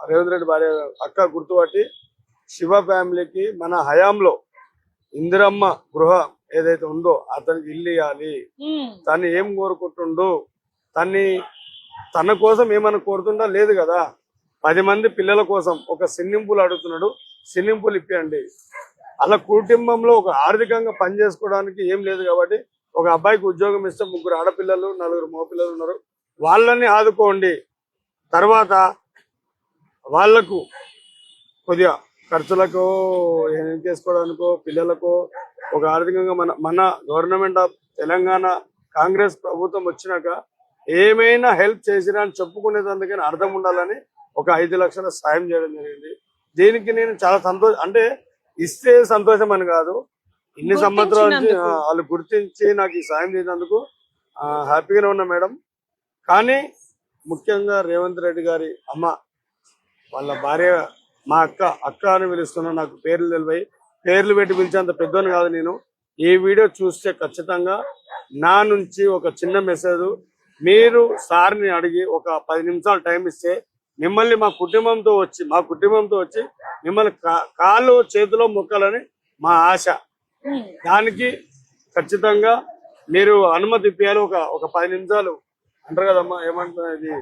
రేవంత్ రెడ్డి భార్య అక్క గుర్తుపట్టి శివ ఫ్యామిలీకి మన హయాంలో ఇందిరమ్మ గృహ ఏదైతే ఉందో అతనికి ఇల్లు ఇవ్వాలి. తను ఏం కోరుకుంటుండు, తన కోసం ఏమైనా కోరుతుండా లేదు కదా. 10 మంది పిల్లల కోసం ఒక స్విమ్మింగ్ పూల్ అడుగుతున్నాడు, స్విమ్మింగ్ పూల్ ఇప్పియండి. అలా కుటుంబంలో ఒక ఆర్థికంగా పని చేసుకోవడానికి ఏం లేదు కాబట్టి ఒక అబ్బాయికి ఉద్యోగం ఇస్తే 3 ఆడపిల్లలు 4 మగపిల్లలు ఉన్నారు, వాళ్ళని ఆదుకోండి. తర్వాత వాళ్లకు కొద్దిగా ఖర్చులకు ఏం చేసుకోవడానికో పిల్లలకు ఒక ఆర్థికంగా మన గవర్నమెంట్ ఆఫ్ తెలంగాణ కాంగ్రెస్ ప్రభుత్వం వచ్చినాక ఏమైనా హెల్ప్ చేసినా అని చెప్పుకునేందుకని అర్థం ఉండాలని ఒక 5 లక్షల సాయం చేయడం జరిగింది. దీనికి నేను చాలా అంటే ఇస్తే సంతోషం అని కాదు, ఇన్ని సంవత్సరాల నుంచి వాళ్ళు గుర్తించి నాకు ఈ సాయం చేసినందుకు హ్యాపీగానే ఉన్నా మేడం. కానీ ముఖ్యంగా రేవంత్ రెడ్డి గారి అమ్మ వాళ్ళ భార్య మా అక్క అని పిలుస్తున్నా, నాకు పేర్లు తెలివై పేర్లు పెట్టి పిలిచేంత పెద్దోని కాదు నేను. ఈ వీడియో చూస్తే ఖచ్చితంగా నా నుంచి ఒక చిన్న మెసేజ్, మీరు సార్ని అడిగి ఒక 10 నిమిషాలు టైం ఇస్తే మిమ్మల్ని మా కుటుంబంతో వచ్చి మిమ్మల్ని కాళ్ళు చేతిలో మొక్కాలని మా ఆశ. దానికి ఖచ్చితంగా మీరు అనుమతి ఇప్పించాలి. ఒక 10 నిమిషాలు అంటారు కదమ్మా, ఏమంటున్నా ఇది